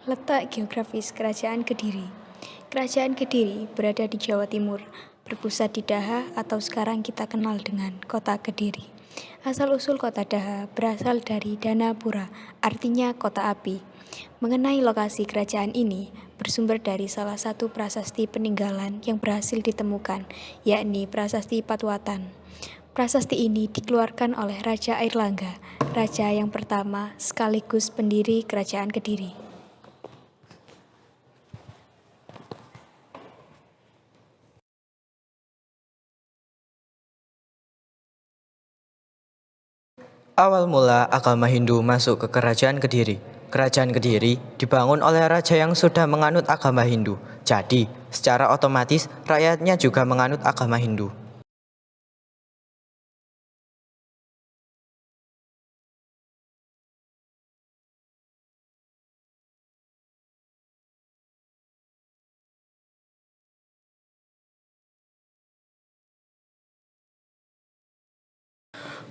Letak geografis Kerajaan Kediri. Kerajaan Kediri berada di Jawa Timur, berpusat di Daha atau sekarang kita kenal dengan Kota Kediri. Asal-usul kota Daha berasal dari Danapura, artinya kota api. Mengenai lokasi kerajaan ini, bersumber dari salah satu prasasti peninggalan yang berhasil ditemukan, yakni Prasasti Patwatan. Prasasti ini dikeluarkan oleh Raja Airlangga, raja yang pertama sekaligus pendiri Kerajaan Kediri. Awal mula agama Hindu masuk ke Kerajaan Kediri. Kerajaan Kediri dibangun oleh raja yang sudah menganut agama Hindu. Jadi, secara otomatis rakyatnya juga menganut agama Hindu.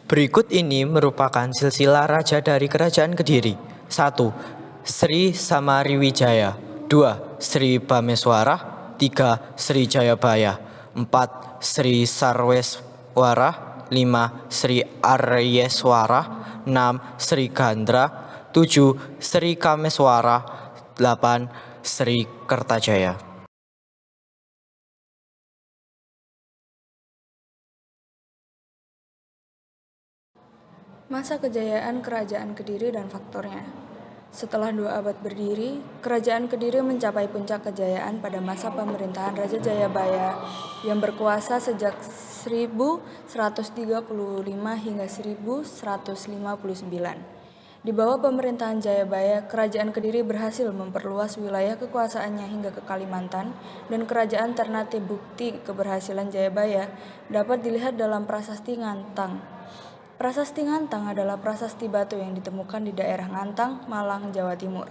Berikut ini merupakan silsilah raja dari Kerajaan Kediri. 1. Sri Samariwijaya. 2. Sri Bameswara. 3. Sri Jayabaya. 4. Sri Sarweswara. 5. Sri Aryeswara. 6. Sri Gandra. 7. Sri Kameswara. 8. Sri Kertajaya. Masa kejayaan Kerajaan Kediri dan faktornya. Setelah 2 abad berdiri, Kerajaan Kediri mencapai puncak kejayaan pada masa pemerintahan Raja Jayabaya yang berkuasa sejak 1135 hingga 1159. Di bawah pemerintahan Jayabaya, Kerajaan Kediri berhasil memperluas wilayah kekuasaannya hingga ke Kalimantan, dan Kerajaan Ternate. Bukti keberhasilan Jayabaya dapat dilihat dalam Prasasti Ngantang. Prasasti Ngantang adalah prasasti batu yang ditemukan di daerah Ngantang, Malang, Jawa Timur.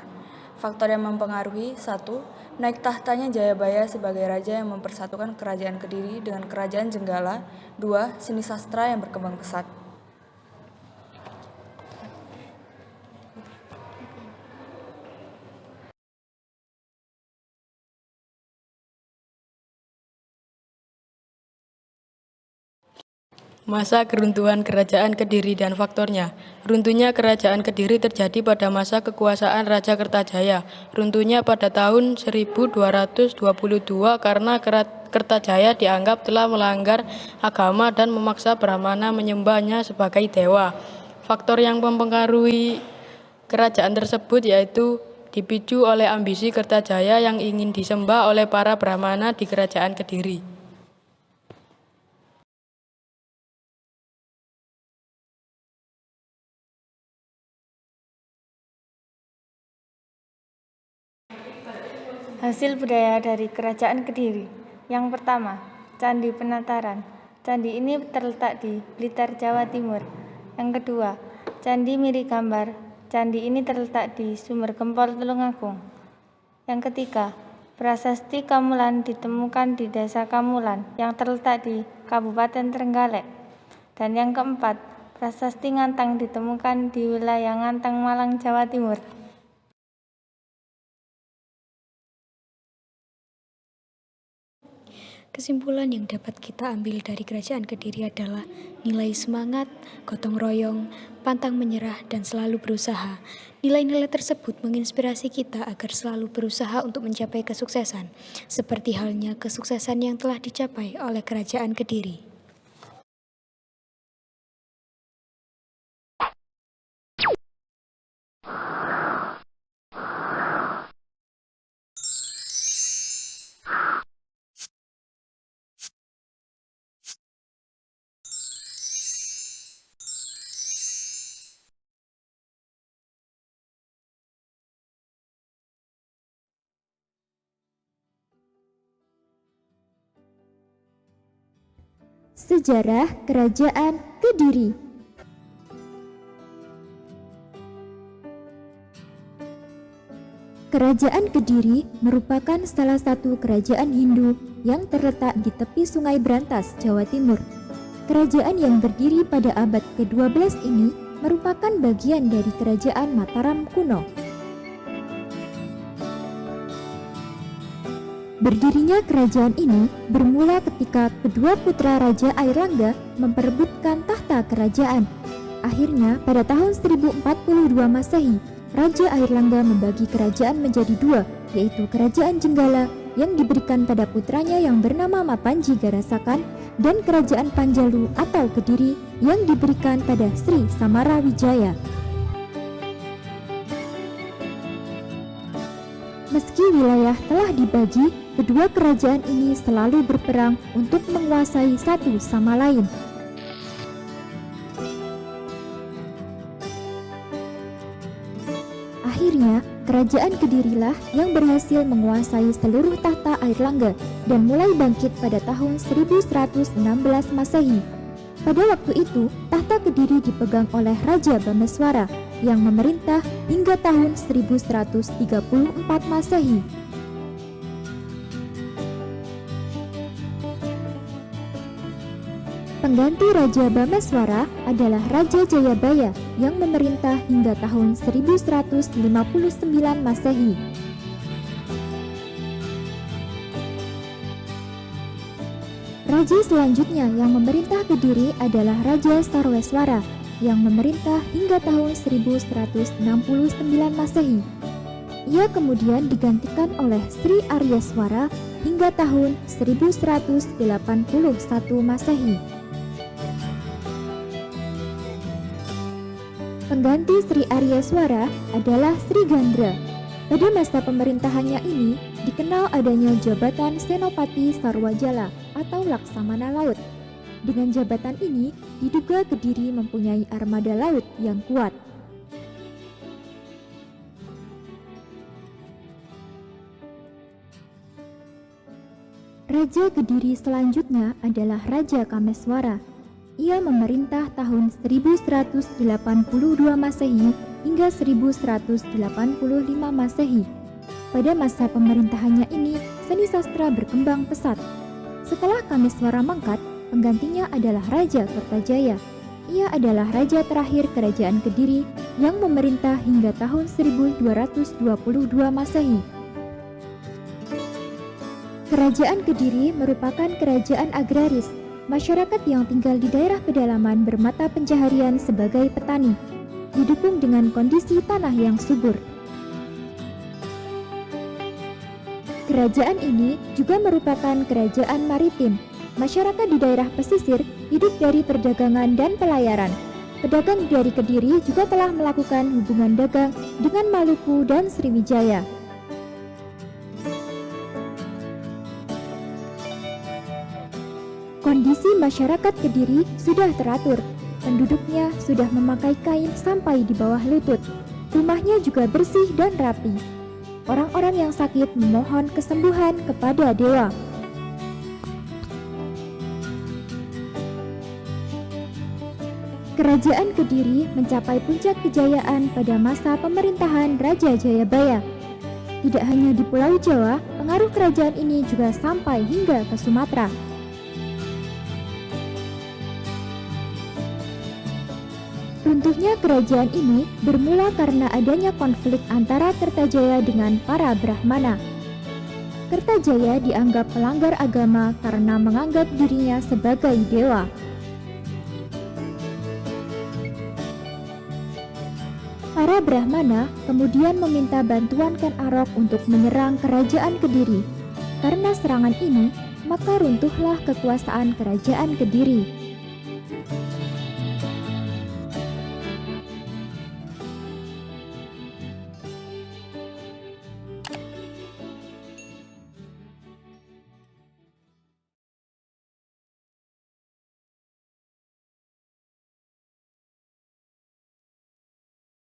Faktor yang mempengaruhi: 1. Naik tahtanya Jayabaya sebagai raja yang mempersatukan Kerajaan Kediri dengan Kerajaan Jenggala. 2. Seni sastra yang berkembang pesat. Masa keruntuhan Kerajaan Kediri dan faktornya. Runtuhnya Kerajaan Kediri terjadi pada masa kekuasaan Raja Kertajaya. Runtuhnya pada tahun 1222 karena Kertajaya dianggap telah melanggar agama dan memaksa Brahmana menyembahnya sebagai dewa. Faktor yang mempengaruhi kerajaan tersebut yaitu dipicu oleh ambisi Kertajaya yang ingin disembah oleh para Brahmana di Kerajaan Kediri. Hasil budaya dari Kerajaan Kediri. Yang pertama, Candi Penataran. Candi ini terletak di Blitar, Jawa Timur. Yang kedua, Candi Mirigambar. Candi ini terletak di Sumber Gempol, Tulungagung. Yang ketiga, Prasasti Kamulan ditemukan di Desa Kamulan yang terletak di Kabupaten Trenggalek. Dan yang keempat, Prasasti Ngantang ditemukan di wilayah Ngantang, Malang, Jawa Timur. Kesimpulan yang dapat kita ambil dari Kerajaan Kediri adalah nilai semangat, gotong royong, pantang menyerah, dan selalu berusaha. Nilai-nilai tersebut menginspirasi kita agar selalu berusaha untuk mencapai kesuksesan, seperti halnya kesuksesan yang telah dicapai oleh Kerajaan Kediri. Sejarah Kerajaan Kediri. Kerajaan Kediri merupakan salah satu kerajaan Hindu yang terletak di tepi Sungai Brantas, Jawa Timur. Kerajaan yang berdiri pada abad ke-12 ini merupakan bagian dari Kerajaan Mataram kuno. Berdirinya kerajaan ini bermula ketika kedua putra Raja Airlangga memperebutkan tahta kerajaan. Akhirnya pada tahun 1042 Masehi, Raja Airlangga membagi kerajaan menjadi dua, yaitu Kerajaan Jenggala yang diberikan pada putranya yang bernama Mapanji Garasakan dan Kerajaan Panjalu atau Kediri yang diberikan pada Sri Samarawijaya. Meski wilayah telah dibagi, kedua kerajaan ini selalu berperang untuk menguasai satu sama lain. Akhirnya, Kerajaan Kedirilah yang berhasil menguasai seluruh tahta Airlangga dan mulai bangkit pada tahun 1116 Masehi. Pada waktu itu, tahta Kediri dipegang oleh Raja Bameswara yang memerintah hingga tahun 1134 Masehi. Pengganti Raja Bameswara adalah Raja Jayabaya yang memerintah hingga tahun 1159 Masehi. Raja selanjutnya yang memerintah Kediri adalah Raja Sarweswara yang memerintah hingga tahun 1169 Masehi. Ia kemudian digantikan oleh Sri Aryaswara hingga tahun 1181 Masehi. Pengganti Sri Aryaswara adalah Sri Gandra. Pada masa pemerintahannya ini dikenal adanya jabatan Senopati Sarwajala atau Laksamana Laut. Dengan jabatan ini diduga Kediri mempunyai armada laut yang kuat. Raja Kediri selanjutnya adalah Raja Kameswara. Ia memerintah tahun 1182 Masehi hingga 1185 Masehi. Pada masa pemerintahannya ini, seni sastra berkembang pesat. Setelah Kameswara mangkat, penggantinya adalah Raja Kertajaya. Ia adalah raja terakhir Kerajaan Kediri yang memerintah hingga tahun 1222 Masehi. Kerajaan Kediri merupakan kerajaan agraris. Masyarakat yang tinggal di daerah pedalaman bermata pencaharian sebagai petani, didukung dengan kondisi tanah yang subur. Kerajaan ini juga merupakan kerajaan maritim. Masyarakat di daerah pesisir hidup dari perdagangan dan pelayaran. Pedagang dari Kediri juga telah melakukan hubungan dagang dengan Maluku dan Sriwijaya. Kondisi masyarakat Kediri sudah teratur. Penduduknya sudah memakai kain sampai di bawah lutut. Rumahnya juga bersih dan rapi. Orang-orang yang sakit memohon kesembuhan kepada dewa. Kerajaan Kediri mencapai puncak kejayaan pada masa pemerintahan Raja Jayabaya. Tidak hanya di Pulau Jawa, pengaruh kerajaan ini juga sampai hingga ke Sumatera. Runtuhnya kerajaan ini bermula karena adanya konflik antara Kertajaya dengan para Brahmana. Kertajaya dianggap pelanggar agama karena menganggap dirinya sebagai dewa. Para Brahmana kemudian meminta bantuan Ken Arok untuk menyerang kerajaan Kediri. Karena serangan ini, maka runtuhlah kekuasaan kerajaan Kediri.